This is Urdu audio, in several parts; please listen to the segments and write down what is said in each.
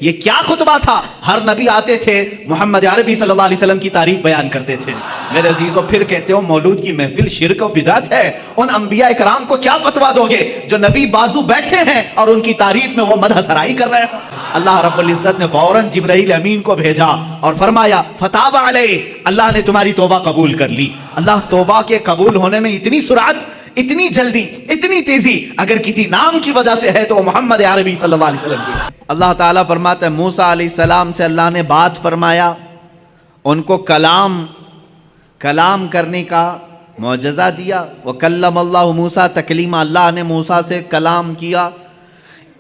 یہ کیا خطبہ تھا؟ ہر نبی آتے تھے محمد عربی صلی اللہ علیہ وسلم کی تعریف بیان کرتے تھے۔ میرے عزیزوں، پھر کہتے ہو مولود کی محفل شرک و بدعت ہے۔ ان انبیاء کرام کو کیا فتویٰ دو گے جو نبی بازو بیٹھے ہیں اور ان کی تعریف میں وہ مدح سرائی کر رہے ہیں؟ اللہ رب العزت نے فوراً جبرائیل امین کو بھیجا اور فرمایا فتاب علیہ، اللہ نے تمہاری توبہ قبول کر لی۔ اللہ توبہ کے قبول ہونے میں اتنی سرعت، اتنی جلدی، اتنی تیزی اگر کسی نام کی وجہ سے ہے تو وہ محمد عربی صلی اللہ علیہ وسلم کی۔ اللہ تعالیٰ فرماتا ہے موسیٰ علیہ السلام سے اللہ نے بات فرمایا، ان کو کلام کرنے کا معجزہ دیا۔ وَكَلَّمَ اللَّهُ مُوسَىٰ تَكْلِيمًا، اللہ نے موسیٰ سے کلام کیا۔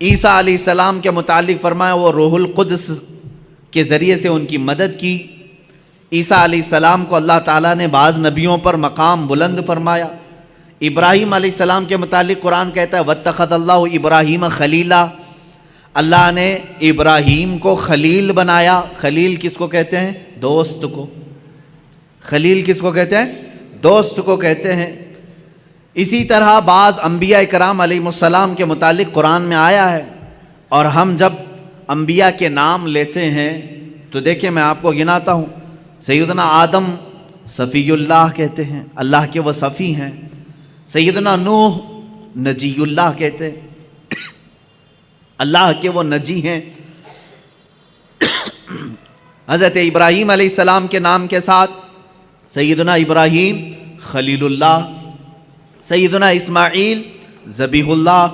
عیسیٰ علیہ السلام کے متعلق فرمایا وہ روح القدس کے ذریعے سے ان کی مدد کی۔ عیسیٰ علیہ السلام کو اللہ تعالیٰ نے بعض نبیوں پر مقام بلند فرمایا۔ ابراہیم علیہ السلام کے متعلق قرآن کہتا ہے وَاتَّخَذَ اللَّهُ إِبْرَاهِيمَ خَلِيلًا، اللہ نے ابراہیم کو خلیل بنایا۔ خلیل کس کو کہتے ہیں؟ دوست کو۔ خلیل کس کو کہتے ہیں؟ دوست کو کہتے ہیں۔ اسی طرح بعض انبیاء کرام علیہ السلام کے متعلق قرآن میں آیا ہے، اور ہم جب انبیاء کے نام لیتے ہیں تو دیکھیں میں آپ کو گناتا ہوں۔ سیدنا آدم صفی اللہ کہتے ہیں، اللہ کے وہ صفی ہیں۔ سیدنا نوح نجی اللہ کہتے ہیں، اللہ کے وہ نجی ہیں۔ حضرت ابراہیم علیہ السلام کے نام کے ساتھ سیدنا ابراہیم خلیل اللہ، سیدنا اسماعیل ذبیح اللہ،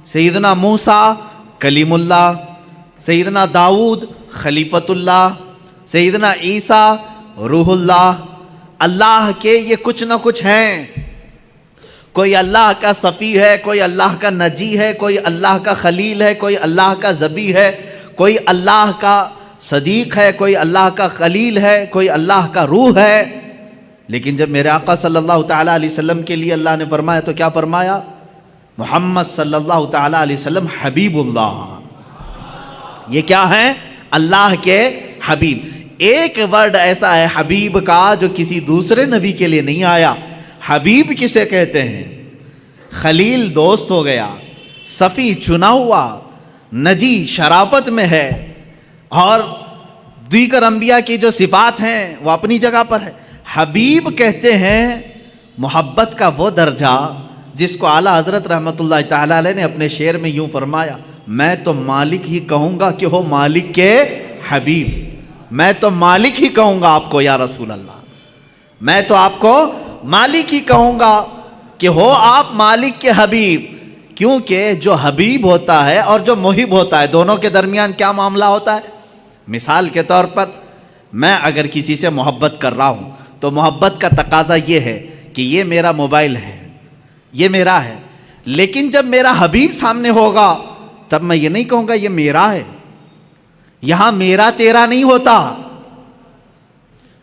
سیدنا موسیٰ کلیم اللہ، سیدنا داؤد خلیفۃ اللہ، سیدنا عیسیٰ روح اللہ۔ اللہ کے یہ کچھ نہ کچھ ہیں، کوئی اللہ کا صفی ہے، کوئی اللہ کا نجی ہے، کوئی اللہ کا خلیل ہے، کوئی اللہ کا ذبیح ہے، کوئی اللہ کا صدیق ہے، کوئی اللہ کا خلیل ہے، کوئی اللہ کا روح ہے۔ لیکن جب میرے آقا صلی اللہ تعالیٰ علیہ وسلم کے لیے اللہ نے فرمایا تو کیا فرمایا؟ محمد صلی اللہ تعالیٰ علیہ وسلم حبیب اللہ۔ یہ کیا ہے؟ اللہ کے حبیب۔ ایک ورڈ ایسا ہے حبیب کا جو کسی دوسرے نبی کے لیے نہیں آیا۔ حبیب کسے کہتے ہیں؟ خلیل دوست ہو گیا، صفی چنا ہوا، نجی شرافت میں ہے، اور دیگر انبیاء کی جو صفات ہیں وہ اپنی جگہ پر ہے۔ حبیب کہتے ہیں محبت کا وہ درجہ جس کو اعلیٰ حضرت رحمۃ اللہ تعالیٰ علیہ نے اپنے شعر میں یوں فرمایا، میں تو مالک ہی کہوں گا کہ ہو مالک کے حبیب۔ میں تو مالک ہی کہوں گا آپ کو یا رسول اللہ، میں تو آپ کو مالک ہی کہوں گا کہ ہو آپ مالک کے حبیب، کیونکہ جو حبیب ہوتا ہے اور جو محب ہوتا ہے دونوں کے درمیان کیا معاملہ ہوتا ہے؟ مثال کے طور پر میں اگر کسی سے محبت کر رہا ہوں تو محبت کا تقاضا یہ ہے کہ یہ میرا موبائل ہے، یہ میرا ہے، لیکن جب میرا حبیب سامنے ہوگا تب میں یہ نہیں کہوں گا یہ میرا ہے۔ یہاں میرا تیرا نہیں ہوتا،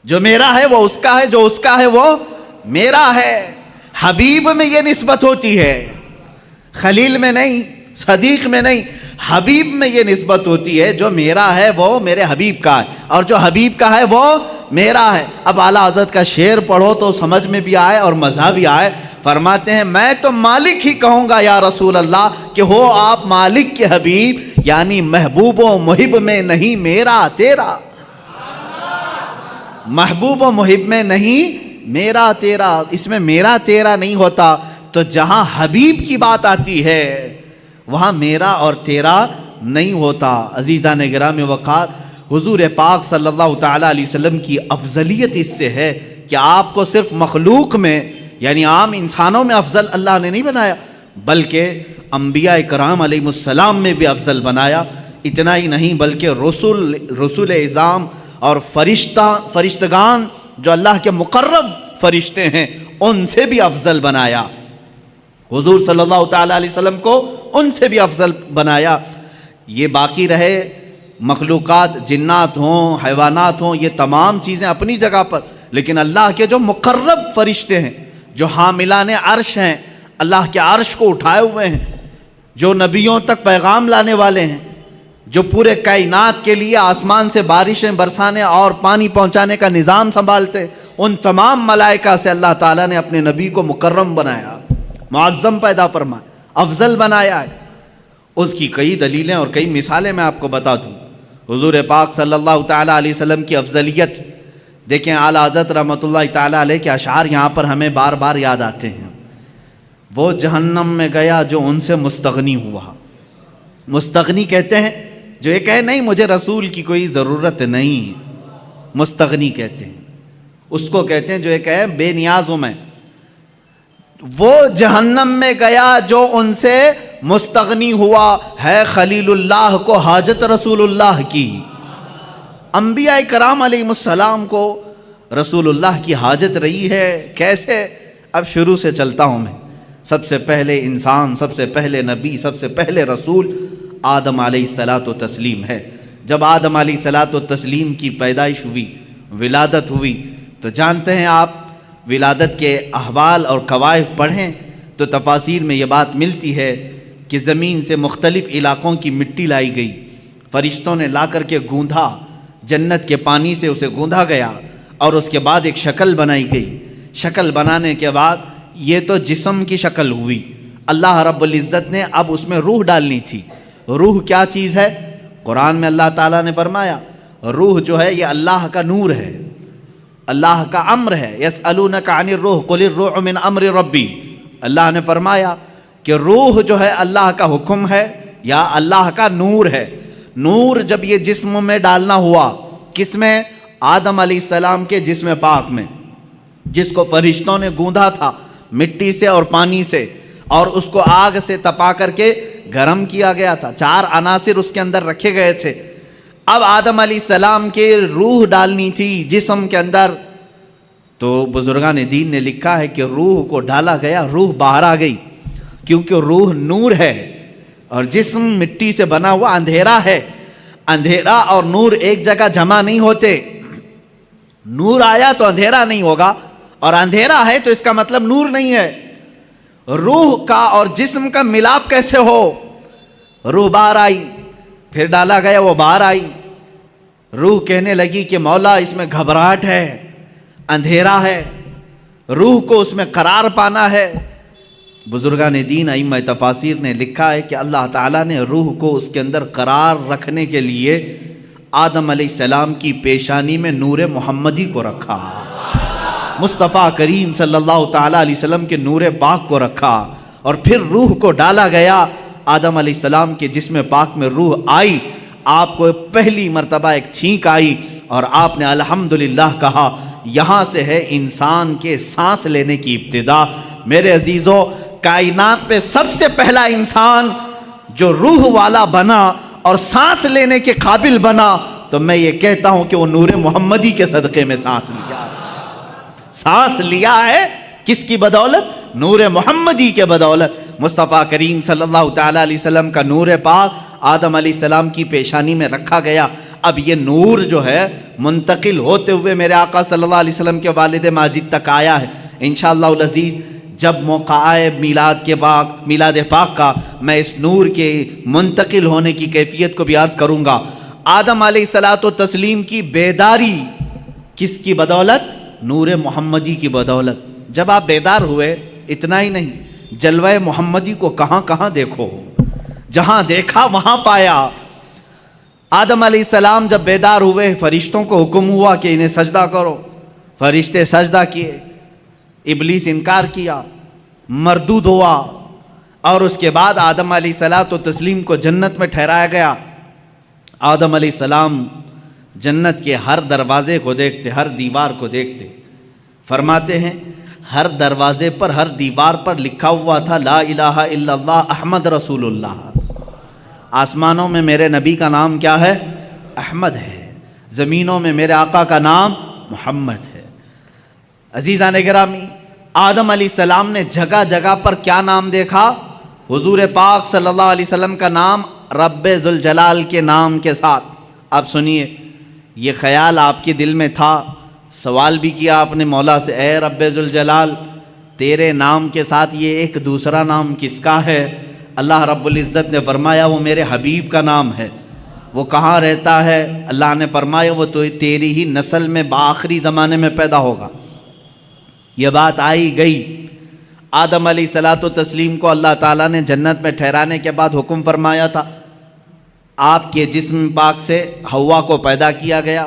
جو میرا ہے وہ اس کا ہے، جو اس کا ہے وہ میرا ہے۔ حبیب میں یہ نسبت ہوتی ہے، خلیل میں نہیں، صدیق میں نہیں، حبیب میں یہ نسبت ہوتی ہے، جو میرا ہے وہ میرے حبیب کا ہے، اور جو حبیب کا ہے وہ میرا ہے۔ اب اعلیٰ حضرت کا شعر پڑھو تو سمجھ میں بھی آئے اور مزہ بھی آئے۔ فرماتے ہیں میں تو مالک ہی کہوں گا یا رسول اللہ کہ ہو آپ مالک کے حبیب، یعنی محبوب و محب میں نہیں میرا تیرا، محبوب و محب میں نہیں میرا تیرا، اس میں میرا تیرا نہیں ہوتا۔ تو جہاں حبیب کی بات آتی ہے وہاں میرا اور تیرا نہیں ہوتا۔ عزیزان گرامی وقار، حضور پاک صلی اللہ تعالیٰ علیہ وسلم کی افضلیت اس سے ہے کہ آپ کو صرف مخلوق میں یعنی عام انسانوں میں افضل اللہ نے نہیں بنایا، بلکہ انبیاء کرام علیہ السلام میں بھی افضل بنایا۔ اتنا ہی نہیں بلکہ رسول اعظام اور فرشتگان جو اللہ کے مقرب فرشتے ہیں ان سے بھی افضل بنایا۔ حضور صلی اللہ تعالیٰ علیہ وسلم کو ان سے بھی افضل بنایا۔ یہ باقی رہے مخلوقات، جنات ہوں، حیوانات ہوں، یہ تمام چیزیں اپنی جگہ پر، لیکن اللہ کے جو مقرب فرشتے ہیں، جو حاملان عرش ہیں، اللہ کے عرش کو اٹھائے ہوئے ہیں، جو نبیوں تک پیغام لانے والے ہیں، جو پورے کائنات کے لیے آسمان سے بارشیں برسانے اور پانی پہنچانے کا نظام سنبھالتے ہیں، ان تمام ملائکہ سے اللہ تعالیٰ نے اپنے نبی کو مکرم بنایا، معظم پیدا فرمایا، افضل بنایا ہے۔ اس کی کئی دلیلیں اور کئی مثالیں میں آپ کو بتا دوں۔ حضور پاک صلی اللہ تعالیٰ علیہ وسلم کی افضلیت دیکھیں، اعلیٰ حضرت رحمۃ اللہ تعالیٰ علیہ کے اشعار یہاں پر ہمیں بار بار یاد آتے ہیں۔ وہ جہنم میں گیا جو ان سے مستغنی ہوا۔ مستغنی کہتے ہیں جو یہ کہے نہیں مجھے رسول کی کوئی ضرورت نہیں، مستغنی کہتے ہیں اس کو، کہتے ہیں جو یہ کہے بے نیاز ہوں میں۔ وہ جہنم میں گیا جو ان سے مستغنی ہوا، ہے خلیل اللہ کو حاجت رسول اللہ کی۔ انبیاء کرام علیہ السلام کو رسول اللہ کی حاجت رہی ہے۔ کیسے؟ اب شروع سے چلتا ہوں میں۔ سب سے پہلے انسان، سب سے پہلے نبی، سب سے پہلے رسول آدم علیہ الصلاۃ والتسلیم ہے۔ جب آدم علیہ الصلاۃ والتسلیم کی پیدائش ہوئی، ولادت ہوئی، تو جانتے ہیں آپ ولادت کے احوال اور قوائف پڑھیں تو تفاسیر میں یہ بات ملتی ہے کہ زمین سے مختلف علاقوں کی مٹی لائی گئی، فرشتوں نے لا کر کے گوندھا، جنت کے پانی سے اسے گوندھا گیا، اور اس کے بعد ایک شکل بنائی گئی۔ شکل بنانے کے بعد یہ تو جسم کی شکل ہوئی، اللہ رب العزت نے اب اس میں روح ڈالنی تھی۔ روح کیا چیز ہے؟ قرآن میں اللہ تعالیٰ نے فرمایا روح جو ہے یہ اللہ کا نور ہے، اللہ کا امر ہے۔ یسألونک عن الروح قل الروح من امر ربی، اللہ نے فرمایا کہ روح جو ہے اللہ کا حکم ہے یا اللہ کا نور ہے۔ نور جب یہ جسم میں ڈالنا ہوا، کس میں؟ آدم علیہ السلام کے جسم پاک میں، جس کو فرشتوں نے گوندھا تھا مٹی سے اور پانی سے، اور اس کو آگ سے تپا کر کے گرم کیا گیا تھا، 4 عناصر اس کے اندر رکھے گئے تھے۔ اب آدم علیہ السلام کے روح ڈالنی تھی جسم کے اندر، تو بزرگان دین نے لکھا ہے کہ روح کو ڈالا گیا، روح باہر آ گئی، کیونکہ روح نور ہے اور جسم مٹی سے بنا ہوا اندھیرا ہے۔ اندھیرا اور نور ایک جگہ جمع نہیں ہوتے، نور آیا تو اندھیرا نہیں ہوگا، اور اندھیرا ہے تو اس کا مطلب نور نہیں ہے۔ روح کا اور جسم کا ملاپ کیسے ہو؟ روح باہر آئی، پھر ڈالا گیا، وہ باہر آئی، روح کہنے لگی کہ مولا اس میں گھبراہٹ ہے، اندھیرا ہے، روح کو اس میں قرار پانا ہے۔ بزرگان دین ائمہ تفاسیر نے لکھا ہے کہ اللہ تعالیٰ نے روح کو اس کے اندر قرار رکھنے کے لیے آدم علیہ السلام کی پیشانی میں نور محمدی کو رکھا، مصطفیٰ کریم صلی اللہ تعالیٰ علیہ وسلم کے نور پاک کو رکھا، اور پھر روح کو ڈالا گیا۔ آدم علیہ السلام کے جسم پاک میں روح آئی، آپ کو پہلی مرتبہ ایک چھینک آئی، اور آپ نے الحمدللہ کہا، یہاں سے ہے انسان کے سانس لینے کی ابتدا۔ میرے عزیزو، کائنات پہ سب سے پہلا انسان جو روح والا بنا اور سانس لینے کے قابل بنا، تو میں یہ کہتا ہوں کہ وہ نور محمدی کے صدقے میں سانس لیا ہے۔ سانس لیا ہے کس کی بدولت؟ نور محمدی کے بدولت۔ مصطفیٰ کریم صلی اللہ تعالیٰ علیہ وسلم کا نور پاک آدم علیہ السلام کی پیشانی میں رکھا گیا۔ اب یہ نور جو ہے منتقل ہوتے ہوئے میرے آقا صلی اللہ علیہ وسلم کے والد ماجد تک آیا ہے۔ انشاءاللہ العزیز جب موقع آئے میلاد پاک کا، میں اس نور کے منتقل ہونے کی کیفیت کو بھی عرض کروں گا۔ آدم علیہ الصلوۃ والتسلیم کی بیداری کس کی بدولت؟ نور محمدی کی بدولت۔ جب آپ بیدار ہوئے، اتنا ہی نہیں، جلوہ محمدی کو کہاں کہاں دیکھو، جہاں دیکھا وہاں پایا۔ آدم علیہ السلام جب بیدار ہوئے، فرشتوں کو حکم ہوا کہ انہیں سجدہ کرو، فرشتے سجدہ کیے، ابلیس انکار کیا، مردود ہوا، اور اس کے بعد آدم علیہ الصلوۃ والتسلیم کو جنت میں ٹھہرایا گیا۔ آدم علیہ السلام جنت کے ہر دروازے کو دیکھتے، ہر دیوار کو دیکھتے، فرماتے ہیں ہر دروازے پر، ہر دیوار پر لکھا ہوا تھا لا الہ الا اللہ احمد رسول اللہ۔ آسمانوں میں میرے نبی کا نام کیا ہے؟ احمد ہے، زمینوں میں میرے آقا کا نام محمد ہے۔ عزیزان گرامی، آدم علیہ السلام نے جگہ جگہ پر کیا نام دیکھا؟ حضور پاک صلی اللہ علیہ وسلم کا نام رب ذوالجلال کے نام کے ساتھ۔ اب سنیے، یہ خیال آپ کے دل میں تھا، سوال بھی کیا آپ نے مولا سے، اے رب ذوالجلال، تیرے نام کے ساتھ یہ ایک دوسرا نام کس کا ہے؟ اللہ رب العزت نے فرمایا وہ میرے حبیب کا نام ہے۔ وہ کہاں رہتا ہے؟ اللہ نے فرمایا وہ تو تیری ہی نسل میں بآخری زمانے میں پیدا ہوگا۔ یہ بات آئی گئی، آدم علیہ الصلوۃ والتسلیم کو اللہ تعالیٰ نے جنت میں ٹھہرانے کے بعد حکم فرمایا تھا آپ کے جسم پاک سے حوا کو پیدا کیا گیا،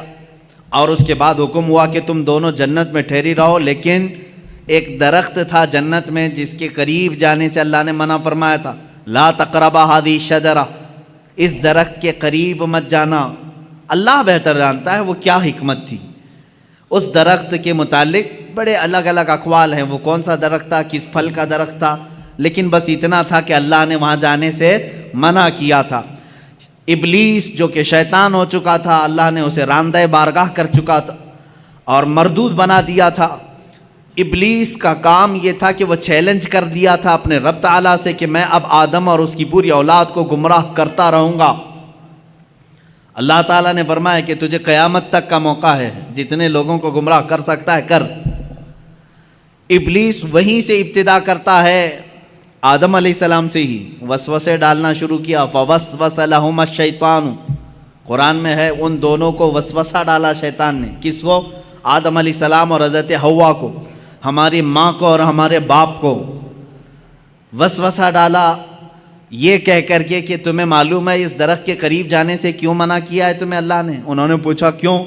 اور اس کے بعد حکم ہوا کہ تم دونوں جنت میں ٹھہری رہو، لیکن ایک درخت تھا جنت میں جس کے قریب جانے سے اللہ نے منع فرمایا تھا، لا تقربا هذه الشجرہ، اس درخت کے قریب مت جانا۔ اللہ بہتر جانتا ہے وہ کیا حکمت تھی اس درخت کے متعلق، بڑے الگ الگ اقوال ہیں وہ کون سا درخت تھا، کس پھل کا درخت تھا، لیکن بس اتنا تھا کہ اللہ نے وہاں جانے سے منع کیا تھا۔ ابلیس جو کہ شیطان ہو چکا تھا، اللہ نے اسے راندہ بارگاہ کر چکا تھا اور مردود بنا دیا تھا۔ ابلیس کا کام یہ تھا کہ وہ چیلنج کر دیا تھا اپنے رب تعالیٰ سے کہ میں اب آدم اور اس کی پوری اولاد کو گمراہ کرتا رہوں گا۔ اللہ تعالیٰ نے فرمایا کہ تجھے قیامت تک کا موقع ہے، جتنے لوگوں کو گمراہ کر سکتا ہے کر۔ ابلیس وہیں سے ابتدا کرتا ہے، آدم علیہ السلام سے ہی وسوسے ڈالنا شروع کیا۔ فوسوس لہما الشیطان، قرآن میں ہے ان دونوں کو وسوسہ ڈالا شیطان نے، کس کو؟ آدم علیہ السلام اور حضرت حوا کو، ہماری ماں کو اور ہمارے باپ کو وسوسہ ڈالا، یہ کہہ کر کے کہ تمہیں معلوم ہے اس درخت کے قریب جانے سے کیوں منع کیا ہے تمہیں اللہ نے؟ انہوں نے پوچھا کیوں؟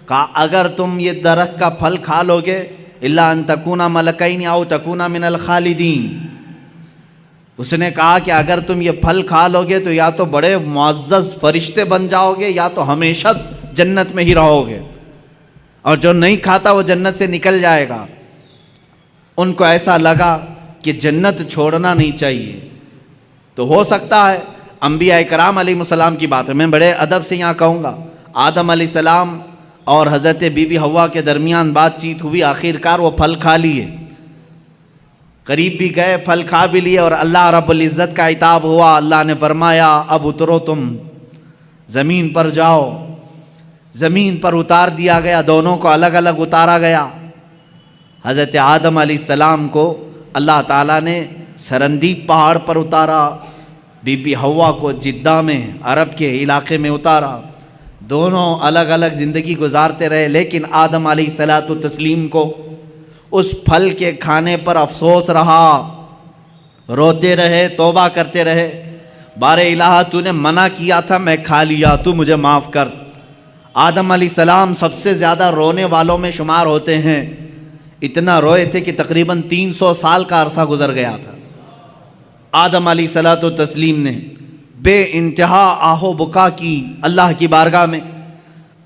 کہا اگر تم یہ درخت کا پھل کھا لوگے الا ان تکونا ملکین او تکونا من الخالدین، اس نے کہا کہ اگر تم یہ پھل کھا لوگے تو یا تو بڑے معزز فرشتے بن جاؤ گے یا تو ہمیشہ جنت میں ہی رہو گے، اور جو نہیں کھاتا وہ جنت سے نکل جائے گا۔ ان کو ایسا لگا کہ جنت چھوڑنا نہیں چاہیے، تو ہو سکتا ہے انبیاء کرام علیہ السلام کی بات ہے، میں بڑے ادب سے یہاں کہوں گا، آدم علیہ السلام اور حضرت بی بی حوا کے درمیان بات چیت ہوئی، آخر کار وہ پھل کھا لیے، قریب بھی گئے، پھل کھا بھی لیے، اور اللہ رب العزت کا عتاب ہوا۔ اللہ نے فرمایا اب اترو، تم زمین پر جاؤ۔ زمین پر اتار دیا گیا، دونوں کو الگ الگ اتارا گیا۔ حضرت آدم علیہ السلام کو اللہ تعالیٰ نے سرندیب پہاڑ پر اتارا، بی بی حوا کو جدہ میں عرب کے علاقے میں اتارا، دونوں الگ الگ زندگی گزارتے رہے، لیکن آدم علیہ السلام کو اس پھل کے کھانے پر افسوس رہا، روتے رہے، توبہ کرتے رہے، بار الہ تو نے منع کیا تھا میں کھا لیا، تو مجھے معاف کر۔ آدم علیہ السلام سب سے زیادہ رونے والوں میں شمار ہوتے ہیں، اتنا روئے تھے کہ تقریباً 300 سال کا عرصہ گزر گیا تھا۔ آدم علیہ السلام نے بے انتہا آہو بکا کی اللہ کی بارگاہ میں۔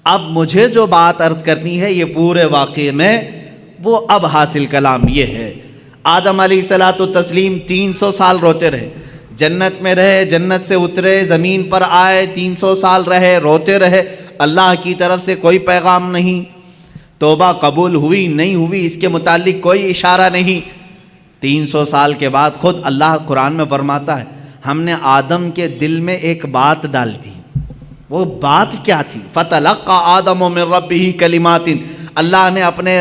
اب مجھے جو بات عرض کرنی ہے یہ پورے واقعے میں وہ اب حاصل کلام یہ ہے، آدم علیہ السلام 300 سال روتے رہے، جنت میں رہے، جنت سے اترے، زمین پر آئے، 300 سال رہے، روتے رہے، اللہ کی طرف سے کوئی پیغام نہیں، توبہ قبول ہوئی نہیں ہوئی اس کے متعلق کوئی اشارہ نہیں۔ 300 سال کے بعد خود اللہ قرآن میں فرماتا ہے ہم نے آدم کے دل میں ایک بات ڈال دی۔ وہ بات کیا تھی؟ فَتَلَقَّى آدَمُ مِن رَبِّهِ كَلِمَاتٍ، اللہ نے اپنے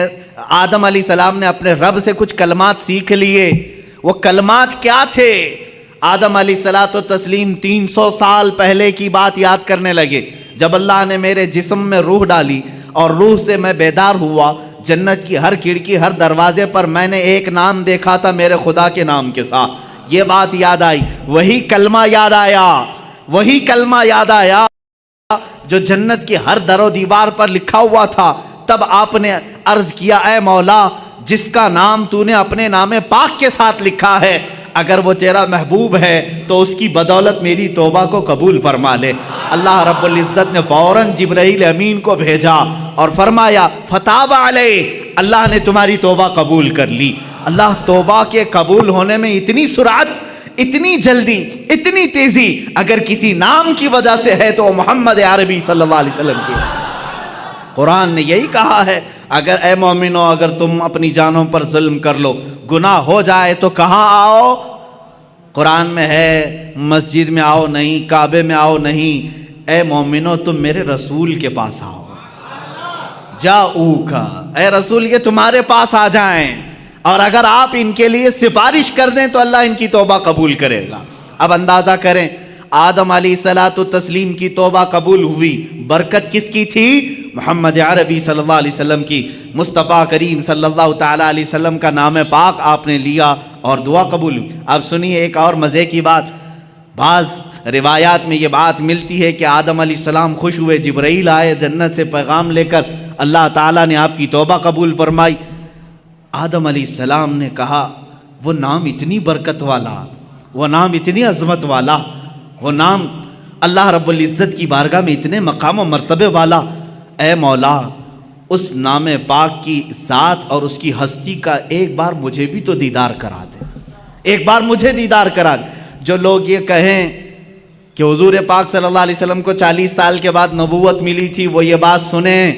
آدم علیہ السلام نے اپنے رب سے کچھ کلمات سیکھ لیے۔ وہ کلمات کیا تھے؟ آدم علیہ السلام 300 سال پہلے کی بات یاد کرنے لگے، جب اللہ نے میرے جسم میں روح ڈالی اور روح سے میں بیدار ہوا، جنت کی ہر کھڑکی ہر دروازے پر میں نے ایک نام دیکھا تھا میرے خدا کے نام کے ساتھ، یہ بات یاد آئی، وہی کلمہ یاد آیا، وہی کلمہ یاد آیا جو جنت کی ہر در و دیوار پر لکھا ہوا تھا۔ تب آپ نے عرض کیا اے مولا جس کا نام تو نے اپنے نام پاک کے ساتھ لکھا ہے، اگر وہ تیرا محبوب ہے تو اس کی بدولت میری توبہ کو قبول فرما لے۔ اللہ رب العزت نے فوراً جبرائیل امین کو بھیجا اور فرمایا فتاب علیہ، اللہ نے تمہاری توبہ قبول کر لی۔ اللہ توبہ کے قبول ہونے میں اتنی سرعت، اتنی جلدی، اتنی تیزی اگر کسی نام کی وجہ سے ہے تو محمد عربی صلی اللہ علیہ وسلم کی۔ قرآن نے یہی کہا ہے اگر اے مومنو اگر تم اپنی جانوں پر ظلم کر لو، گناہ ہو جائے تو کہاں آؤ؟ قرآن میں ہے مسجد میں آؤ نہیں، کعبے میں آؤ نہیں، اے مومنو تم میرے رسول کے پاس آؤ، جاؤکا، اے رسول یہ تمہارے پاس آ جائیں، اور اگر آپ ان کے لیے سفارش کر دیں تو اللہ ان کی توبہ قبول کرے گا۔ اب اندازہ کریں آدم علیہ السلام کی توبہ قبول ہوئی، برکت کس کی تھی؟ محمد عربی صلی اللہ علیہ وسلم کی۔ مصطفیٰ کریم صلی اللہ تعالیٰ علیہ وسلم کا نام پاک آپ نے لیا اور دعا قبول ہوئی۔ اب سنیے ایک اور مزے کی بات، بعض روایات میں یہ بات ملتی ہے کہ آدم علیہ السلام خوش ہوئے، جبرائیل آئے جنت سے پیغام لے کر، اللہ تعالیٰ نے آپ کی توبہ قبول فرمائی۔ آدم علیہ السلام نے کہا وہ نام اتنی برکت والا، وہ نام اتنی عظمت والا، وہ نام اللہ رب العزت کی بارگاہ میں اتنے مقام و مرتبے والا، اے مولا اس نام پاک کی ذات اور اس کی ہستی کا ایک بار مجھے بھی تو دیدار کرا دے، ایک بار مجھے دیدار کرا دے۔ جو لوگ یہ کہیں کہ حضور پاک صلی اللہ علیہ وسلم کو 40 سال کے بعد نبوت ملی تھی، وہ یہ بات سنیں،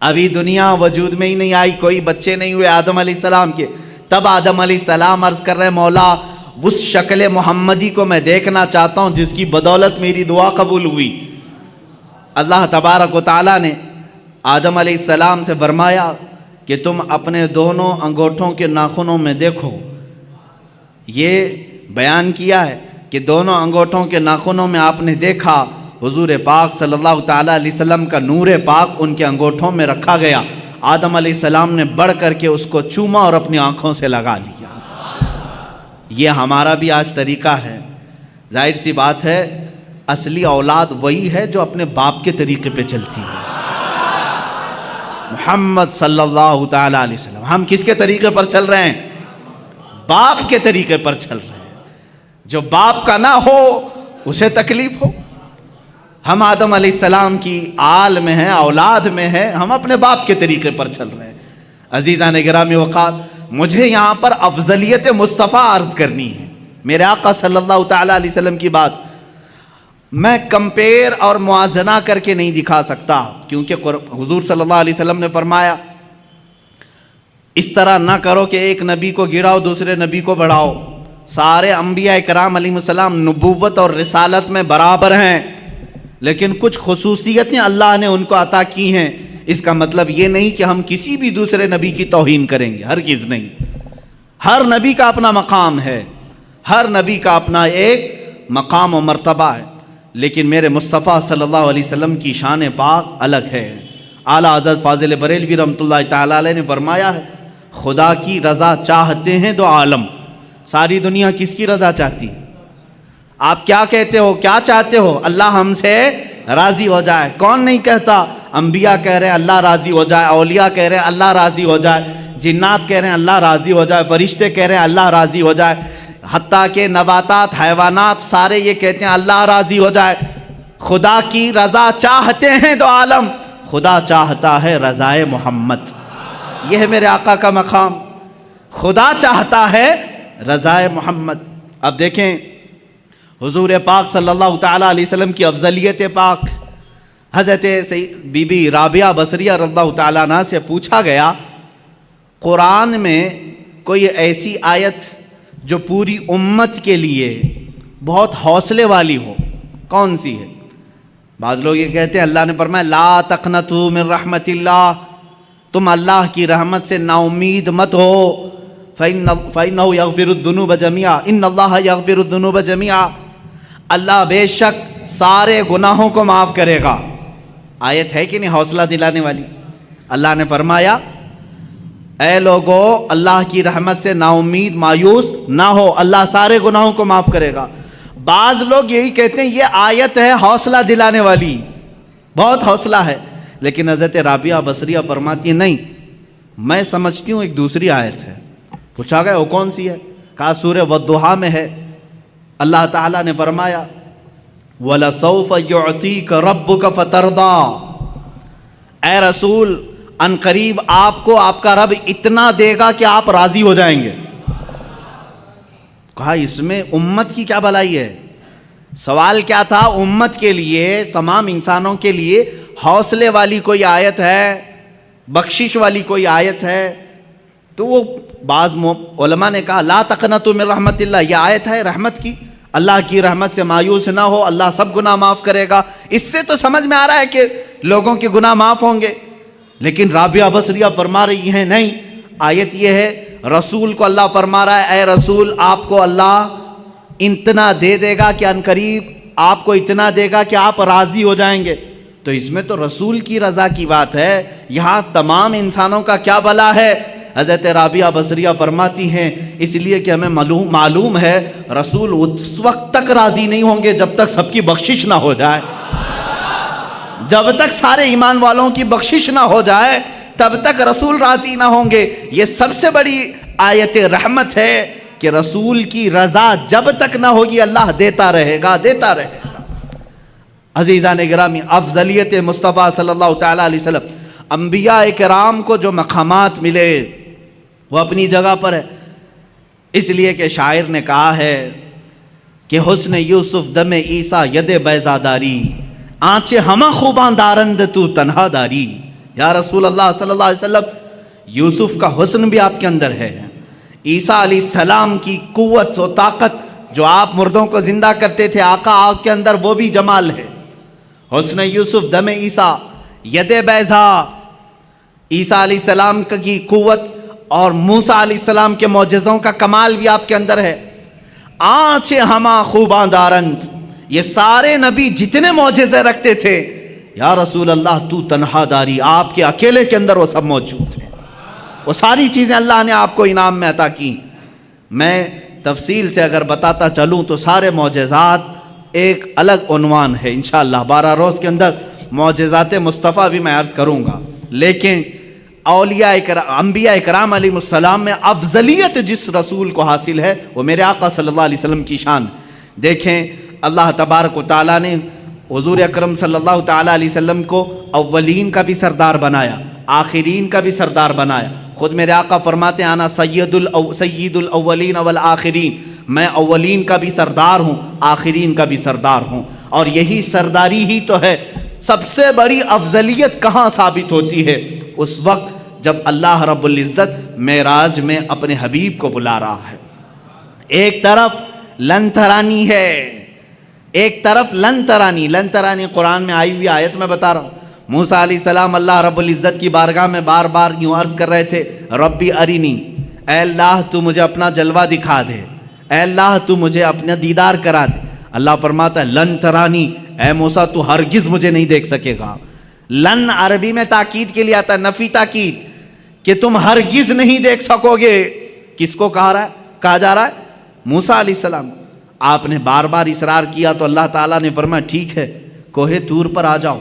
ابھی دنیا وجود میں ہی نہیں آئی، کوئی بچے نہیں ہوئے آدم علیہ السلام کے، تب آدم علیہ السلام عرض کر رہے مولا اس شکل محمدی کو میں دیکھنا چاہتا ہوں جس کی بدولت میری دعا قبول ہوئی۔ اللہ تبارک و تعالیٰ نے آدم علیہ السلام سے فرمایا کہ تم اپنے دونوں انگوٹھوں کے ناخنوں میں دیکھو، یہ بیان کیا ہے کہ دونوں انگوٹھوں کے ناخنوں میں آپ نے دیکھا حضور پاک صلی اللہ تعالیٰ علیہ وسلم کا نور پاک ان کے انگوٹھوں میں رکھا گیا۔ آدم علیہ السلام نے بڑھ کر کے اس کو چوما اور اپنی آنکھوں سے لگا لیا۔ یہ ہمارا بھی آج طریقہ ہے۔ ظاہر سی بات ہے اصلی اولاد وہی ہے جو اپنے باپ کے طریقے پہ چلتی ہے۔ محمد صلی اللہ تعالیٰ علیہ وسلم، ہم کس کے طریقے پر چل رہے ہیں؟ باپ کے طریقے پر چل رہے ہیں۔ جو باپ کا نہ ہو اسے تکلیف ہو۔ ہم آدم علیہ السلام کی آل میں ہیں، اولاد میں ہیں، ہم اپنے باپ کے طریقے پر چل رہے ہیں۔ عزیزان گرامی وقار، مجھے یہاں پر افضلیت مصطفیٰ عرض کرنی ہے، میرے آقا صلی اللہ تعالیٰ علیہ وسلم کی بات میں کمپیر اور موازنہ کر کے نہیں دکھا سکتا، کیونکہ حضور صلی اللہ علیہ وسلم نے فرمایا اس طرح نہ کرو کہ ایک نبی کو گراؤ دوسرے نبی کو بڑھاؤ۔ سارے انبیاء کرام علیہ السلام نبوت اور رسالت میں برابر ہیں، لیکن کچھ خصوصیتیں اللہ نے ان کو عطا کی ہیں۔ اس کا مطلب یہ نہیں کہ ہم کسی بھی دوسرے نبی کی توہین کریں گے، ہرگز نہیں۔ ہر نبی کا اپنا مقام ہے، ہر نبی کا اپنا ایک مقام و مرتبہ ہے، لیکن میرے مصطفیٰ صلی اللہ علیہ وسلم کی شان پاک الگ ہے۔ اعلیٰ حضرت فاضل بریلوی رحمۃ اللہ تعالیٰ علیہ نے فرمایا ہے خدا کی رضا چاہتے ہیں دو عالم۔ ساری دنیا کس کی رضا چاہتی ہے؟ آپ کیا کہتے ہو، کیا چاہتے ہو؟ اللہ ہم سے راضی ہو جائے۔ کون نہیں کہتا؟ انبیاء کہہ رہے ہیں اللہ راضی ہو جائے، اولیاء کہہ رہے ہیں اللہ راضی ہو جائے، جنات کہہ رہے ہیں اللہ راضی ہو جائے، فرشتے کہہ رہے ہیں اللہ راضی ہو جائے، حتیٰ کہ نباتات، حیوانات سارے یہ کہتے ہیں اللہ راضی ہو جائے۔ خدا کی رضا چاہتے ہیں دو عالم، خدا چاہتا ہے رضائے محمد۔ یہ ہے میرے آقا کا مقام، خدا چاہتا ہے رضائے محمد۔ اب دیکھیں حضور پاک صلی اللہ تعالیٰ علیہ وسلم کی افضلیت پاک، حضرت بی بی رابعہ بصریہ رضی اللہ تعالیٰ عنہ سے پوچھا گیا قرآن میں کوئی ایسی آیت جو پوری امت کے لیے بہت حوصلے والی ہو، کون سی ہے؟ بعض لوگ یہ کہتے ہیں اللہ نے فرمایا لا تقنطوا من رحمت اللہ، تم اللہ کی رحمت سے نا امید مت ہو، فَإِنَّهُ يَغْفِرُ الذُّنُوبَ جَمِيعًا إِنَّ اللَّهَ يَغْفِرُ الذُّنُوبَ جَمِيعًا، اللہ بے شک سارے گناہوں کو معاف کرے گا۔ آیت ہے کہ نہیں حوصلہ دلانے والی؟ اللہ نے فرمایا اے لوگو اللہ کی رحمت سے نا امید مایوس نہ ہو، اللہ سارے گناہوں کو معاف کرے گا۔ بعض لوگ یہی کہتے ہیں یہ آیت ہے حوصلہ دلانے والی، بہت حوصلہ ہے، لیکن حضرت رابعہ بصریہ فرماتی ہے نہیں، میں سمجھتی ہوں ایک دوسری آیت ہے۔ پوچھا گیا وہ کون سی ہے؟ کہا سورہ والضحیٰ میں ہے، اللہ تعالیٰ نے فرمایا وَلَسَوْفَ يُعْطِيكَ رَبُّكَ فَتَرْضَىٰ، اے رسول ان قریب آپ کو آپ کا رب اتنا دے گا کہ آپ راضی ہو جائیں گے۔ کہا اس میں امت کی کیا بھلائی ہے؟ سوال کیا تھا؟ امت کے لیے، تمام انسانوں کے لیے حوصلے والی کوئی آیت ہے، بخشش والی کوئی آیت ہے؟ تو وہ بعض علماء نے کہا لا تقنطوا من رحمت اللہ، یہ آیت ہے رحمت کی، اللہ کی رحمت سے مایوس نہ ہو، اللہ سب گناہ معاف کرے گا۔ اس سے تو سمجھ میں آ رہا ہے کہ لوگوں کے گناہ معاف ہوں گے، لیکن رابعہ بصریہ فرما رہی ہیں نہیں، آیت یہ ہے رسول کو اللہ فرما رہا ہے اے رسول آپ کو اللہ اتنا دے دے گا کہ ان قریب آپ کو اتنا دے گا کہ آپ راضی ہو جائیں گے۔ تو اس میں تو رسول کی رضا کی بات ہے، یہاں تمام انسانوں کا کیا بھلا ہے؟ حضرت رابعہ بصریہ فرماتی ہیں اس لیے کہ ہمیں معلوم ہے رسول اس وقت تک راضی نہیں ہوں گے جب تک سب کی بخشش نہ ہو جائے، جب تک سارے ایمان والوں کی بخشش نہ ہو جائے تب تک رسول راضی نہ ہوں گے۔ یہ سب سے بڑی آیت رحمت ہے کہ رسول کی رضا جب تک نہ ہوگی اللہ دیتا رہے گا، دیتا رہے گا۔ عزیزان گرامی، افضلیت مصطفیٰ صلی اللہ تعالیٰ علیہ وسلم، انبیاء کرام کو جو مقامات ملے وہ اپنی جگہ پر ہے، اس لیے کہ شاعر نے کہا ہے کہ حسن یوسف دم عیسیٰ ید بیضاداری، آنچے ہمہ خوباں دارند تو تنہا داری۔ یا رسول اللہ صلی اللہ علیہ وسلم، یوسف کا حسن بھی آپ کے اندر ہے، عیسیٰ علیہ السلام کی قوت و طاقت جو آپ مردوں کو زندہ کرتے تھے آقا آپ کے اندر وہ بھی جمال ہے۔ حسن یوسف دم عیسیٰ ید بیضا، عیسیٰ علیہ السلام کی قوت اور موسیٰ علیہ السلام کے معجزوں کا کمال بھی آپ کے اندر ہے۔ آنچ ہما خوباں دارند، یہ سارے نبی جتنے معجزے رکھتے تھے یا رسول اللہ تو تنہا داری، آپ کے اکیلے کے اندر وہ سب موجود ہیں، وہ ساری چیزیں اللہ نے آپ کو انعام میں عطا کی۔ میں تفصیل سے اگر بتاتا چلوں تو سارے معجزات ایک الگ عنوان ہے، انشاءاللہ 12 روز کے اندر معجزات مصطفیٰ بھی میں عرض کروں گا، لیکن اولیاء انبیاء کرام علیہ السلام میں افضلیت جس رسول کو حاصل ہے وہ میرے آقا صلی اللہ علیہ وسلم کی شان۔ دیکھیں اللہ تبارک و تعالیٰ نے حضور اکرم صلی اللہ تعالیٰ علیہ وسلم کو اولین کا بھی سردار بنایا، آخرین کا بھی سردار بنایا۔ خود میرے آقا فرماتے ہیں آنا سید الاولین والآخرین، میں اولین کا بھی سردار ہوں، آخرین کا بھی سردار ہوں، اور یہی سرداری ہی تو ہے۔ سب سے بڑی افضلیت کہاں ثابت ہوتی ہے؟ اس وقت جب اللہ رب العزت معراج میں اپنے حبیب کو بلا رہا ہے، ایک طرف لن ترانی ہے، ایک طرف لن ترانی قرآن میں آئی ہوئی آیت میں بتا رہا ہوں۔ موسیٰ علیہ السلام اللہ رب العزت کی بارگاہ میں بار بار یوں عرض کر رہے تھے ربی ارینی، اے اللہ تو مجھے اپنا جلوہ دکھا دے، اے اللہ تو مجھے اپنا دیدار کرا دے۔ اللہ فرماتا ہے لن ترانی، اے موسیٰ تو ہرگز مجھے نہیں دیکھ سکے گا۔ لن عربی میں تاکید کے لیے آتا ہے، نفی تاکید، کہ تم ہرگز نہیں دیکھ سکو گے۔ کس کو کہا جا رہا ہے؟ موسیٰ علیہ السلام۔ آپ نے بار بار اصرار کیا تو اللہ تعالیٰ نے فرمایا ٹھیک ہے، کوہ طور پر آ جاؤ،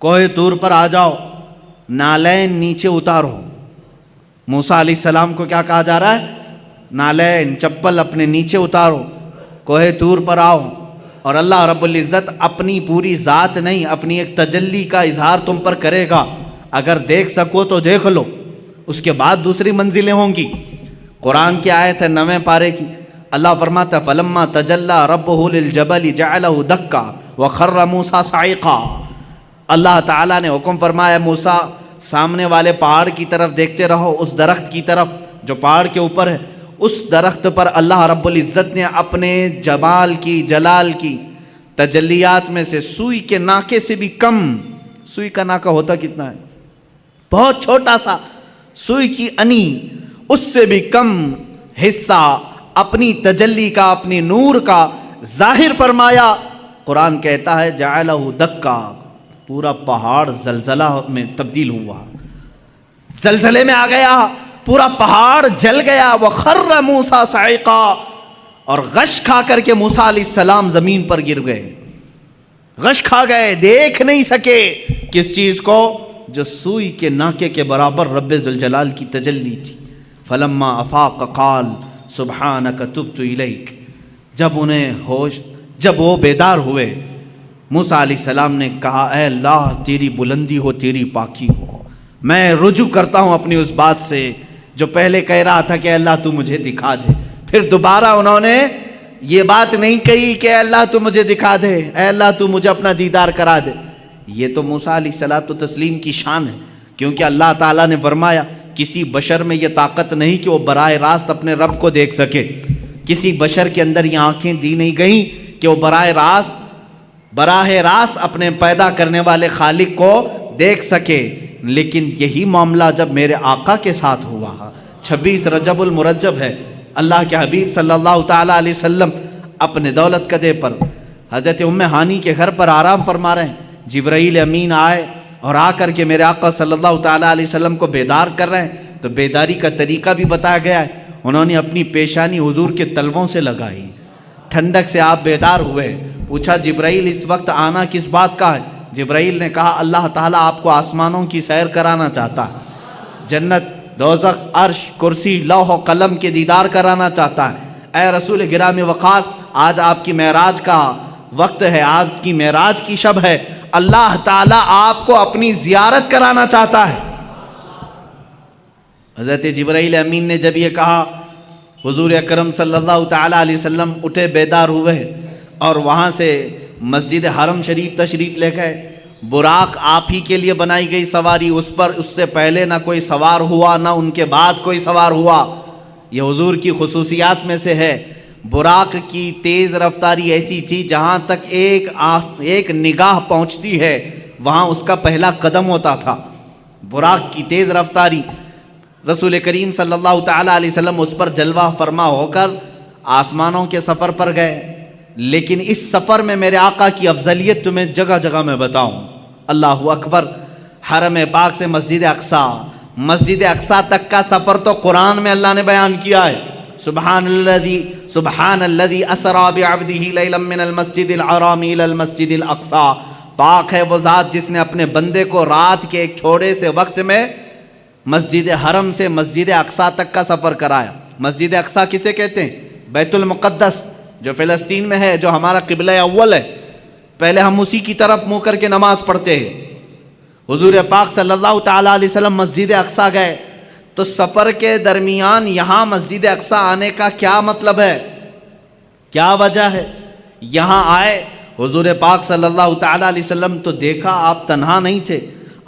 کوہ طور پر آ جاؤ، نالین نیچے اتارو۔ موسیٰ علیہ السلام کو کیا کہا جا رہا ہے؟ نالین چپل اپنے نیچے اتارو، کوہ طور پر آؤ، اور اللہ رب العزت اپنی پوری ذات نہیں اپنی ایک تجلی کا اظہار تم پر کرے گا، اگر دیکھ سکو تو دیکھ لو، اس کے بعد دوسری منزلیں ہوں گی۔ قرآن کی آیت ہے 9ویں پارے کی، اللہ فرماتا ہے فلما تجلی ربہ للجبل جعلہ دکا وخر موسیٰ صعقا۔ اللہ تعالیٰ نے حکم فرمایا موسیٰ سامنے والے پہاڑ کی طرف دیکھتے رہو، اس درخت کی طرف جو پہاڑ کے اوپر ہے، اس درخت پر اللہ رب العزت نے اپنے جمال کی جلال کی تجلیات میں سے سوئی کے ناکے سے بھی کم، سوئی کا ناکہ ہوتا کتنا ہے؟ بہت چھوٹا سا، سوئی کی انی، اس سے بھی کم حصہ اپنی تجلی کا، اپنی نور کا ظاہر فرمایا۔ قرآن کہتا ہے جعلہ دکا، پورا پہاڑ زلزلہ میں تبدیل ہوا، زلزلے میں آ گیا، پورا پہاڑ جل گیا۔ وخر موسیٰ صعقا، اور غش کھا کر کے موسیٰ علیہ السلام زمین پر گر گئے، غش کھا گئے، دیکھ نہیں سکے کس چیز کو؟ جو سوئی کے ناکے کے برابر رب ذوالجلال کی تجلی تھی۔ فلما افاق قال سبحانک تبت الیک، جب وہ بیدار ہوئے، موسیٰ علیہ السلام نے کہا اے اللہ تیری بلندی ہو، تیری پاکی ہو، میں رجوع کرتا ہوں اپنی اس بات سے جو پہلے کہہ رہا تھا کہ اللہ تو مجھے دکھا دے۔ پھر دوبارہ انہوں نے یہ بات نہیں کہی کہ اے اللہ تو مجھے دکھا دے، اے اللہ تو مجھے اپنا دیدار کرا دے۔ یہ تو موسیٰ علیہ الصلوۃ والتسلیم کی شان ہے، کیونکہ اللہ تعالیٰ نے فرمایا کسی بشر میں یہ طاقت نہیں کہ وہ براہ راست اپنے رب کو دیکھ سکے، کسی بشر کے اندر یہ آنکھیں دی نہیں گئیں کہ وہ براہ راست اپنے پیدا کرنے والے خالق کو دیکھ سکے۔ لیکن یہی معاملہ جب میرے آقا کے ساتھ ہوا، 26 رجب المرجب ہے، اللہ کے حبیب صلی اللہ تعالیٰ علیہ وسلم اپنے دولت قدے پر حضرت ام ہانی کے گھر پر آرام فرما رہے ہیں، جبرائیل امین آئے اور آ کر کے میرے آقا صلی اللہ تعالیٰ علیہ وسلم کو بیدار کر رہے ہیں۔ تو بیداری کا طریقہ بھی بتایا گیا ہے. انہوں نے اپنی پیشانی حضور کے تلووں سے لگائی. ٹھنڈک سے آپ بیدار ہوئے. پوچھا جبرائیل اس وقت آنا کس بات کا ہے؟ جبرائیل نے کہا اللہ تعالیٰ آپ کو آسمانوں کی سیر کرانا چاہتا ہے. جنت، دوزخ، عرش، کرسی، لوح و قلم کے دیدار کرانا چاہتا ہے. اے رسول گرامی وقار، آج آپ کی معراج کا وقت ہے، آپ کی معراج کی شب ہے. اللہ تعالیٰ آپ کو اپنی زیارت کرانا چاہتا ہے. حضرت جبرائیل امین نے جب یہ کہا، حضور اکرم صلی اللہ تعالیٰ علیہ وسلم اٹھے، بیدار ہوئے اور وہاں سے مسجد حرم شریف تشریف لے گئے. براق آپ ہی کے لیے بنائی گئی سواری، اس پر اس سے پہلے نہ کوئی سوار ہوا نہ ان کے بعد کوئی سوار ہوا. یہ حضور کی خصوصیات میں سے ہے. براق کی تیز رفتاری ایسی تھی جہاں تک ایک نگاہ پہنچتی ہے وہاں اس کا پہلا قدم ہوتا تھا. براق کی تیز رفتاری. رسول کریم صلی اللہ تعالیٰ علیہ وسلم اس پر جلوہ فرما ہو کر آسمانوں کے سفر پر گئے. لیکن اس سفر میں میرے آقا کی افضلیت تمہیں جگہ جگہ میں بتاؤں. اللہ اکبر. حرم پاک سے مسجد اقصیٰ تک کا سفر تو قرآن میں اللہ نے بیان کیا ہے. سبحان الذی اسری بعبدہ لیلا من المسجد الحرام الی المسجد الاقصیٰ. پاک ہے وہ ذات جس نے اپنے بندے کو رات کے ایک چھوڑے سے وقت میں مسجد حرم سے مسجد اقصیٰ تک کا سفر کرایا. مسجد اقصیٰ کسے کہتے ہیں؟ بیت المقدس جو فلسطین میں ہے، جو ہمارا قبلہ اول ہے. پہلے ہم اسی کی طرف منہ کر کے نماز پڑھتے ہیں. حضور پاک صلی اللہ تعالیٰ علیہ وسلم مسجد اقصیٰ گئے تو سفر کے درمیان یہاں مسجد اقصیٰ آنے کا کیا مطلب ہے، کیا وجہ ہے؟ یہاں آئے حضور پاک صلی اللہ تعالیٰ علیہ وسلم تو دیکھا آپ تنہا نہیں تھے.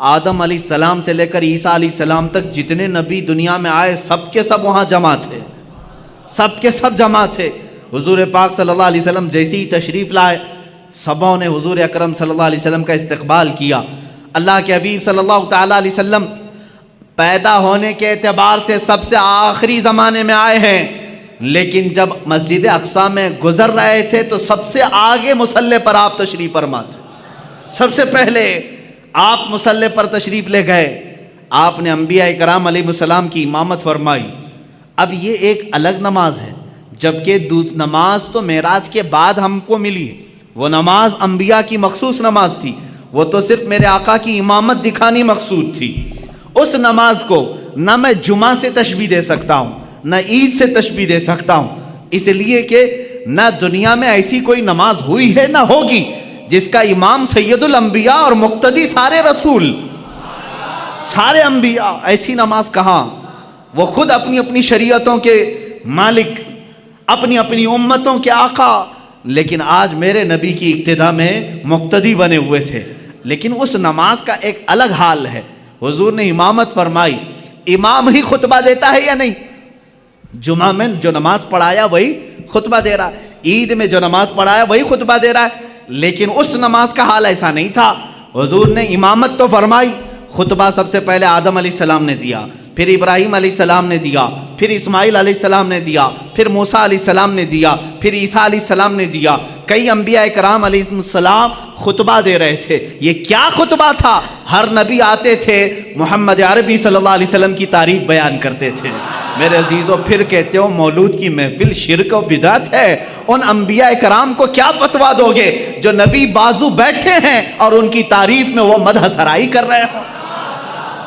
آدم علیہ السلام سے لے کر عیسیٰ علیہ السلام تک جتنے نبی دنیا میں آئے سب کے سب وہاں جمع تھے، سب کے سب جمع تھے. حضور پاک صلی اللہ علیہ وسلم جیسے ہی تشریف لائے سبوں نے حضور اکرم صلی اللہ علیہ وسلم کا استقبال کیا. اللہ کے حبیب صلی اللہ تعالیٰ علیہ وسلم پیدا ہونے کے اعتبار سے سب سے آخری زمانے میں آئے ہیں، لیکن جب مسجد اقصیٰ میں گزر رہے تھے تو سب سے آگے مصلی پر آپ تشریف فرما تھے. سب سے پہلے آپ مصلی پر تشریف لے گئے. آپ نے انبیاء کرام علیہ السلام کی امامت فرمائی. اب یہ ایک الگ نماز ہے، جبکہ نماز تو معراج کے بعد ہم کو ملی. وہ نماز انبیاء کی مخصوص نماز تھی، وہ تو صرف میرے آقا کی امامت دکھانی مقصود تھی. اس نماز کو نہ میں جمعہ سے تشبیہ دے سکتا ہوں نہ عید سے تشبیہ دے سکتا ہوں، اس لیے کہ نہ دنیا میں ایسی کوئی نماز ہوئی ہے نہ ہوگی جس کا امام سید الانبیاء اور مقتدی سارے رسول، سارے انبیاء. ایسی نماز کہاں؟ وہ خود اپنی اپنی شریعتوں کے مالک، اپنی اپنی امتوں کے آقا، لیکن آج میرے نبی کی اقتداء میں مقتدی بنے ہوئے تھے. لیکن اس نماز کا ایک الگ حال ہے. حضور نے امامت فرمائی. امام ہی خطبہ دیتا ہے یا نہیں؟ جمعہ میں جو نماز پڑھایا وہی خطبہ دے رہا ہے، عید میں جو نماز پڑھایا وہی خطبہ دے رہا ہے. لیکن اس نماز کا حال ایسا نہیں تھا. حضور نے امامت تو فرمائی، خطبہ سب سے پہلے آدم علیہ السلام نے دیا، پھر ابراہیم علیہ السلام نے دیا، پھر اسماعیل علیہ السلام نے دیا، پھر موسیٰ علیہ السلام نے دیا، پھر عیسیٰ علیہ السلام نے دیا. کئی انبیاء کرام علیہ السلام خطبہ دے رہے تھے. یہ کیا خطبہ تھا؟ ہر نبی آتے تھے محمد عربی صلی اللہ علیہ وسلم کی تعریف بیان کرتے تھے. میرے عزیزوں، پھر کہتے ہو مولود کی محفل شرک و بدعت ہے. ان انبیاء کرام کو کیا فتویٰ دو گے جو نبی بازو بیٹھے ہیں اور ان کی تعریف میں وہ مدح سرائی کر رہے ہوں؟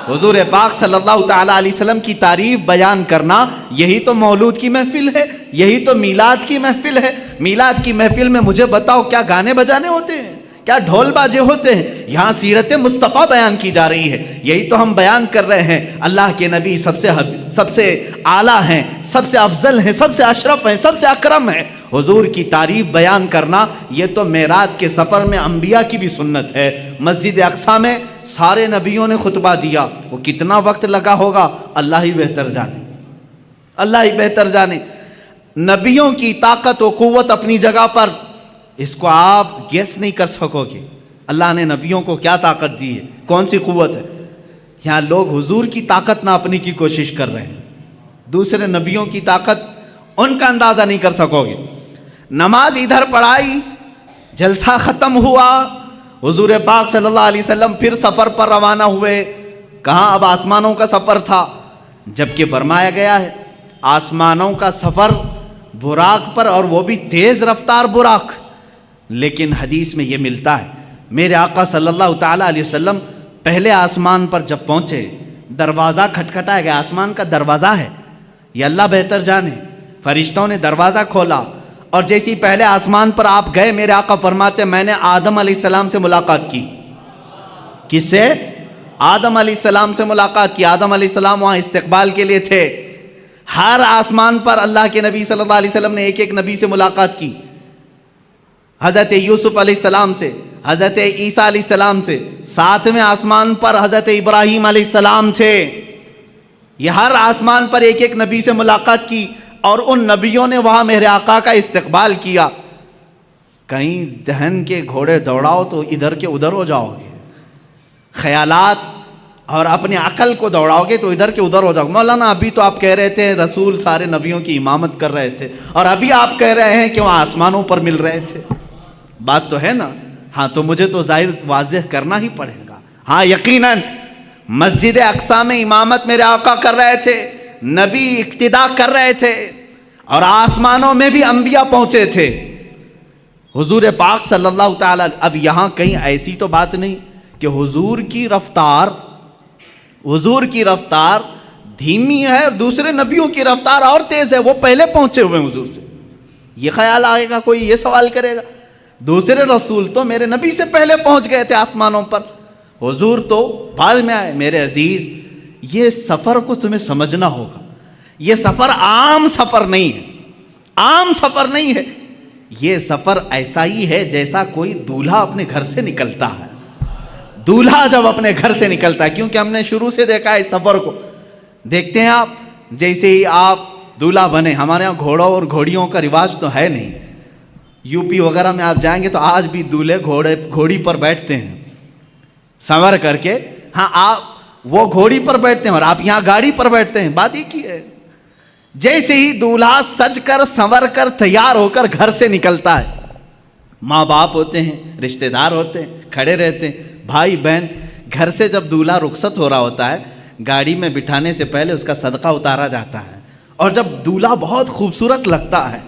حضور پاک صلی اللہ تعالیٰ علیہ وسلم کی تعریف بیان کرنا، یہی تو مولود کی محفل ہے، یہی تو میلاد کی محفل ہے. میلاد کی محفل میں مجھے بتاؤ کیا گانے بجانے ہوتے ہیں، کیا ڈھول باجے ہوتے ہیں؟ یہاں سیرت مصطفیٰ بیان کی جا رہی ہے. یہی تو ہم بیان کر رہے ہیں. اللہ کے نبی سب سے اعلیٰ ہیں، سب سے افضل ہیں، سب سے اشرف ہیں، سب سے اکرم ہیں. حضور کی تعریف بیان کرنا یہ تو معراج کے سفر میں انبیاء کی بھی سنت ہے. مسجد اقصیٰ میں سارے نبیوں نے خطبہ دیا. وہ کتنا وقت لگا ہوگا اللہ ہی بہتر جانے، اللہ ہی بہتر جانے. نبیوں کی طاقت و قوت اپنی جگہ پر، اس کو آپ گیس نہیں کر سکو گے. اللہ نے نبیوں کو کیا طاقت دی ہے، کون سی قوت ہے. یہاں لوگ حضور کی طاقت ناپنے کی کوشش کر رہے ہیں، دوسرے نبیوں کی طاقت ان کا اندازہ نہیں کر سکو گے. نماز ادھر پڑھائی، جلسہ ختم ہوا، حضور پاک صلی اللہ علیہ وسلم پھر سفر پر روانہ ہوئے. کہاں؟ اب آسمانوں کا سفر تھا. جبکہ فرمایا گیا ہے آسمانوں کا سفر براق پر، اور وہ بھی تیز رفتار براق۔ لیکن حدیث میں یہ ملتا ہے میرے آقا صلی اللہ تعالیٰ علیہ وسلم پہلے آسمان پر جب پہنچے، دروازہ کھٹکھٹایا گیا، آسمان کا دروازہ ہے، یہ اللہ بہتر جانے، فرشتوں نے دروازہ کھولا، اور جیسی پہلے آسمان پر آپ گئے، میرے آقا فرماتے میں نے آدم علیہ السلام سے ملاقات کی۔ کس سے؟ آدم علیہ السلام سے ملاقات کی۔ آدم علیہ السلام وہاں استقبال کے لیے تھے۔ ہر آسمان پر اللہ کے نبی صلی اللہ علیہ وسلم نے ایک ایک نبی سے ملاقات کی، حضرت یوسف علیہ السلام سے، حضرت عیسیٰ علیہ السلام سے، ساتویں آسمان پر حضرت ابراہیم علیہ السلام تھے۔ یہ ہر آسمان پر ایک ایک نبی سے ملاقات کی، اور ان نبیوں نے وہاں میرے آقا کا استقبال کیا۔ کہیں دہن کے گھوڑے دوڑاؤ تو ادھر کے ادھر ہو جاؤ گے، خیالات اور اپنی عقل کو دوڑاؤ گے تو ادھر کے ادھر ہو جاؤ گے۔ مولانا ابھی تو آپ کہہ رہے تھے رسول سارے نبیوں کی امامت کر رہے تھے، اور ابھی آپ کہہ رہے ہیں کہ وہاں آسمانوں پر مل رہے تھے، بات تو ہے نا؟ ہاں تو مجھے تو ظاہر واضح کرنا ہی پڑے گا۔ ہاں یقیناً مسجد اقصی میں امامت میرے آقا کر رہے تھے، نبی اقتداء کر رہے تھے، اور آسمانوں میں بھی انبیاء پہنچے تھے حضور پاک صلی اللہ تعالی۔ اب یہاں کہیں ایسی تو بات نہیں کہ حضور کی رفتار دھیمی ہے اور دوسرے نبیوں کی رفتار اور تیز ہے، وہ پہلے پہنچے ہوئے ہیں حضور سے۔ یہ خیال آئے گا، کوئی یہ سوال کرے گا دوسرے رسول تو میرے نبی سے پہلے پہنچ گئے تھے آسمانوں پر، حضور تو بعد میں آئے۔ میرے عزیز، یہ سفر کو تمہیں سمجھنا ہوگا، یہ سفر عام سفر نہیں ہے، عام سفر نہیں ہے، یہ سفر ایسا ہی ہے جیسا کوئی دولہا اپنے گھر سے نکلتا ہے۔ دولہا جب اپنے گھر سے نکلتا ہے، کیونکہ ہم نے شروع سے دیکھا ہے اس سفر کو، دیکھتے ہیں آپ جیسے ہی آپ دولہا بنے، ہمارے ہاں گھوڑوں اور گھوڑیوں کا رواج تو ہے نہیں، یو پی وغیرہ میں آپ جائیں گے تو آج بھی دولہے گھوڑی پر بیٹھتے ہیں سنور کر کے۔ ہاں آپ وہ گھوڑی پر بیٹھتے ہیں اور آپ یہاں گاڑی پر بیٹھتے ہیں، بات ایک ہی ہے۔ جیسے ہی دولہا سج کر سنور کر تیار ہو کر گھر سے نکلتا ہے، ماں باپ ہوتے ہیں، رشتہ دار ہوتے ہیں، کھڑے رہتے ہیں، بھائی بہن، گھر سے جب دولہا رخصت ہو رہا ہوتا ہے، گاڑی میں بٹھانے سے پہلے اس کا صدقہ اتارا جاتا ہے، اور جب دولہا بہت خوبصورت لگتا ہے،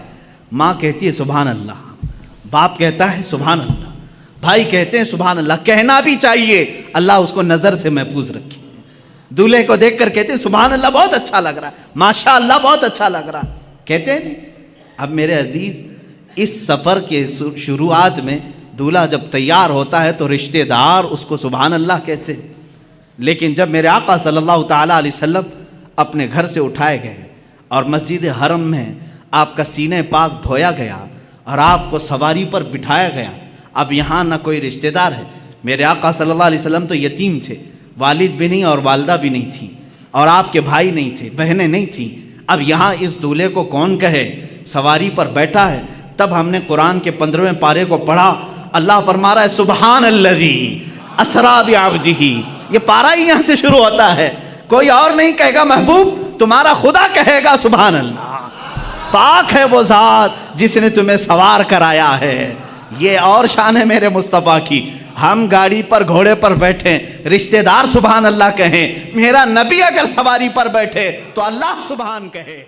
ماں کہتی ہے سبحان اللہ، باپ کہتا ہے سبحان اللہ، بھائی کہتے ہیں سبحان اللہ، کہنا بھی چاہیے، اللہ اس کو نظر سے محفوظ رکھے۔ دولہے کو دیکھ کر کہتے ہیں سبحان اللہ، بہت اچھا لگ رہا ہے، ماشاء اللہ بہت اچھا لگ رہا ہے، کہتے ہیں نہیں؟ اب میرے عزیز، اس سفر کے شروعات میں دولہا جب تیار ہوتا ہے تو رشتہ دار اس کو سبحان اللہ کہتے ہیں، لیکن جب میرے آقا صلی اللہ تعالیٰ علیہ وسلم اپنے گھر سے اٹھائے گئے اور مسجد حرم میں آپ کا سینہ پاک دھویا گیا اور آپ کو سواری پر بٹھایا گیا، اب یہاں نہ کوئی رشتہ دار ہے، میرے آقا صلی اللہ علیہ وسلم تو یتیم تھے، والد بھی نہیں اور والدہ بھی نہیں تھی، اور آپ کے بھائی نہیں تھے، بہنیں نہیں تھیں، اب یہاں اس دولہے کو کون کہے؟ سواری پر بیٹھا ہے۔ تب ہم نے قرآن کے 15ویں پارے کو پڑھا، اللہ فرما رہا ہے سبحان الذی اسریٰ بعبدہ، یہ پارہ ہی یہاں سے شروع ہوتا ہے، کوئی اور نہیں کہے گا، محبوب تمہارا خدا کہے گا سبحان اللہ، پاک ہے وہ ذات جس نے تمہیں سوار کرایا ہے۔ یہ اور شان ہے میرے مصطفیٰ کی، ہم گاڑی پر گھوڑے پر بیٹھیں، رشتہ دار سبحان اللہ کہیں، میرا نبی اگر سواری پر بیٹھے تو اللہ سبحان کہے۔